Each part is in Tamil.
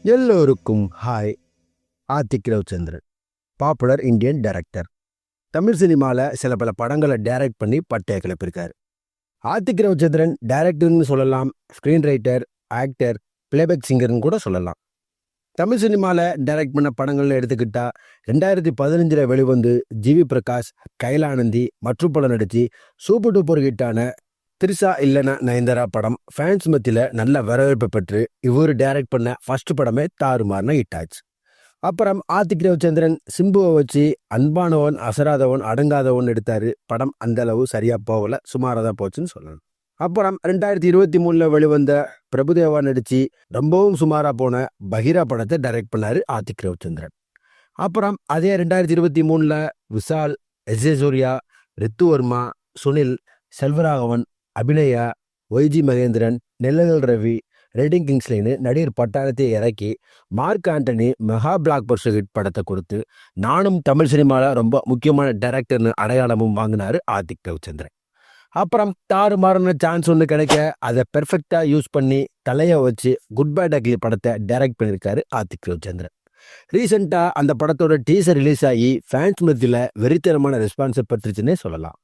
எல்லோருக்கும் hi. Adhik Ravichandran, popular Indian director. Tamil சினிமாவில் சில பல படங்களை டைரக்ட் பண்ணி பட்டைய கிளப்பியிருக்காரு. ஆதிக் ரவிச்சந்திரன் டைரக்டர்னு சொல்லலாம், ஸ்க்ரீன் ரைட்டர், ஆக்டர், பிளேபேக் சிங்கர்னு கூட சொல்லலாம். தமிழ் சினிமாவில் டைரக்ட் பண்ண படங்கள்னு எடுத்துக்கிட்டா 2015 வெளிவந்து ஜிவி பிரகாஷ், கைலானந்தி மற்றும் படம் நடித்து சூப்பர் டூப்பர் ஹிட்டான திரிசா இல்லைனா நயன்தாரா படம் ஃபேன்ஸ் மத்தியில் நல்ல வரவேற்பை பெற்று இவர் டைரக்ட் பண்ண ஃபர்ஸ்ட் படமே தாறுமாறுன ஹிட் ஆச்சு. அப்புறம் ஆதிக் ரவிச்சந்திரன் சிம்புவை வச்சு அன்பானவன் அசராதவன் அடங்காதவன் எடுத்தார். படம் அந்த அளவு சரியாக போகல, சுமாராக தான் போச்சுன்னு சொல்லணும். அப்புறம் 2023 வெளிவந்த பிரபுதேவா நடித்து ரொம்பவும் சுமாராக போன பஹீரா படத்தை டைரக்ட் பண்ணார் ஆதிக் ரவிச்சந்திரன். அப்புறம் அதே 2023 விஷால், எஸ்.ஜே. சூர்யா, ரித்துவர்மா, சுனில், செல்வராகவன், அபிநயா, ஒய்ஜி மகேந்திரன், நெல்லகல் ரவி, ரெட்டிங் கிங்ஸ்லின்னு நடிகர் பட்டாளத்தை இறக்கி Mark Antony mega blockbuster hit படத்தை கொடுத்து நானும் தமிழ் சினிமாவில் ரொம்ப முக்கியமான டைரக்டர்னு அடையாளமும் வாங்கினார் ஆதிக் ரவிச்சந்திரன். அப்புறம் தாறுமாறான சான்ஸ் ஒன்று கிடைக்க அதை பெர்ஃபெக்டாக யூஸ் பண்ணி தலையை வச்சு குட் பை டக்லி படத்தை டைரக்ட் பண்ணியிருக்காரு ஆதிக் ரவிச்சந்திரன். ரீசெண்டாக அந்த படத்தோட டீசர் ரிலீஸ் ஆகி ஃபேன்ஸ் மத்தியில் வெறித்தனமான ரெஸ்பான்ஸை பெற்றுச்சுன்னே சொல்லலாம்.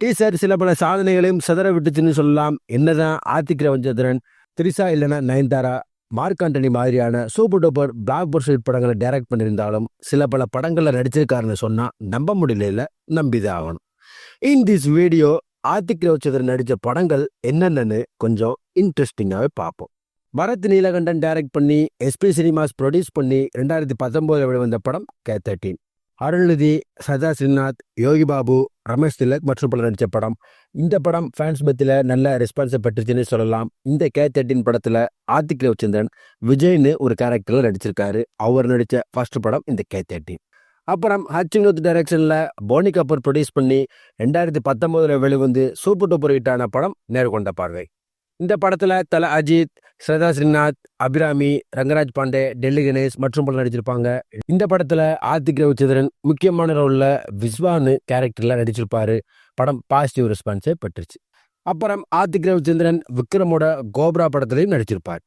டீசர் சில பல சாதனைகளையும் சிதற விட்டுச்சுன்னு சொல்லலாம். என்னதான் ஆதிக் ரவிச்சந்திரன் திரிசா இல்லைனா நயன்தாரா, மார்க் ஆண்டனி மாதிரியான சூப்பர் டூப்பர் பிளாக் பஸ்டர் படங்களை டைரக்ட் பண்ணியிருந்தாலும் சில பல படங்களில் நடிச்சிருக்காருன்னு சொன்னால் நம்ப முடியல, நம்பிதான் ஆகணும். In this video Adhik Ravichandran நடித்த படங்கள் என்னென்னு கொஞ்சம் இன்ட்ரெஸ்டிங்காகவே பார்ப்போம். பரத் நீலகண்டன் டைரக்ட் பண்ணி எஸ்பி சினிமாஸ் ப்ரொடியூஸ் பண்ணி 2019 வெளிவந்த படம் K13. அருள்நிதி, சதா ஸ்ரீநாத், யோகி பாபு, ரமேஷ் திலக் மற்றும் பலர் நடித்த படம். இந்த படம் ஃபேன்ஸ் மத்தியில் நல்ல ரெஸ்பான்ஸை பெற்றுச்சுன்னு சொல்லலாம். இந்த K13 படத்தில் ஆதிக் ரவிச்சந்திரன் விஜய்னு ஒரு கேரக்டரில் நடிச்சிருக்காரு. அவர் நடித்த ஃபர்ஸ்ட் படம் இந்த K13. அப்புறம் ஹச்சினோத் டைரக்ஷனில் போனி கபூர் ப்ரொடியூஸ் பண்ணி 2019 வெளிவந்து சூப்பர் டூப்பர் ஹிட்டான படம் நேர்கொண்ட பார்வை. இந்த படத்தில் தல அஜித், சதா ஸ்ரீநாத், அபிராமி, ரங்கராஜ் பாண்டே, டெல்லி கணேஷ் மற்றும் பலர் நடிச்சிருப்பாங்க. இந்த படத்தில் ஆதிக் ரவிச்சந்திரன் முக்கியமான ரோலில் விஸ்வான்னு கேரக்டரில் நடிச்சிருப்பாரு. படம் பாசிட்டிவ் ரெஸ்பான்ஸை பெற்றுச்சு. அப்புறம் ஆதிக் ரவிச்சந்திரன் விக்ரமோட கோப்ரா படத்திலையும் நடிச்சிருப்பார்.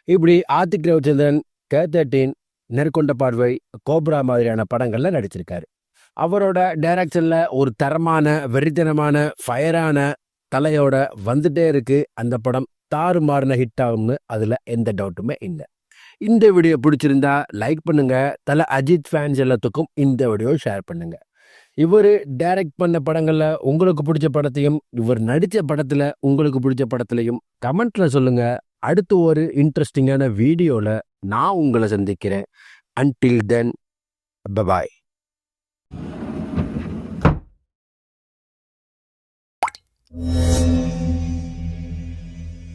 இப்படி ஆதிக் ரவிச்சந்திரன் K13, நேர்கொண்ட பார்வை, கோப்ரா மாதிரியான படங்களில் நடிச்சிருக்காரு. அவரோட டைரக்ஷனில் ஒரு தரமான வெறித்தனமான ஃபயரான தலையோட வந்துட்டே இருக்கு. அந்த படம் தாறுமாறுன ஹிட் ஆகும்னு அதில் எந்த டவுட்டுமே இல்லை. இந்த வீடியோ பிடிச்சிருந்தா லைக் பண்ணுங்க. தல அஜித் ஃபேன்ஸ் எல்லாத்துக்கும் இந்த வீடியோ ஷேர் பண்ணுங்க. இவர் டைரக்ட் பண்ண படங்களில் உங்களுக்கு பிடிச்ச படத்தையும் இவர் நடித்த படத்தில் உங்களுக்கு பிடிச்ச படத்துலையும் கமெண்ட்ல சொல்லுங்க. அடுத்து ஒரு இன்ட்ரெஸ்டிங்கான வீடியோவில் நான் உங்களை சந்திக்கிறேன். Until then, bye-bye.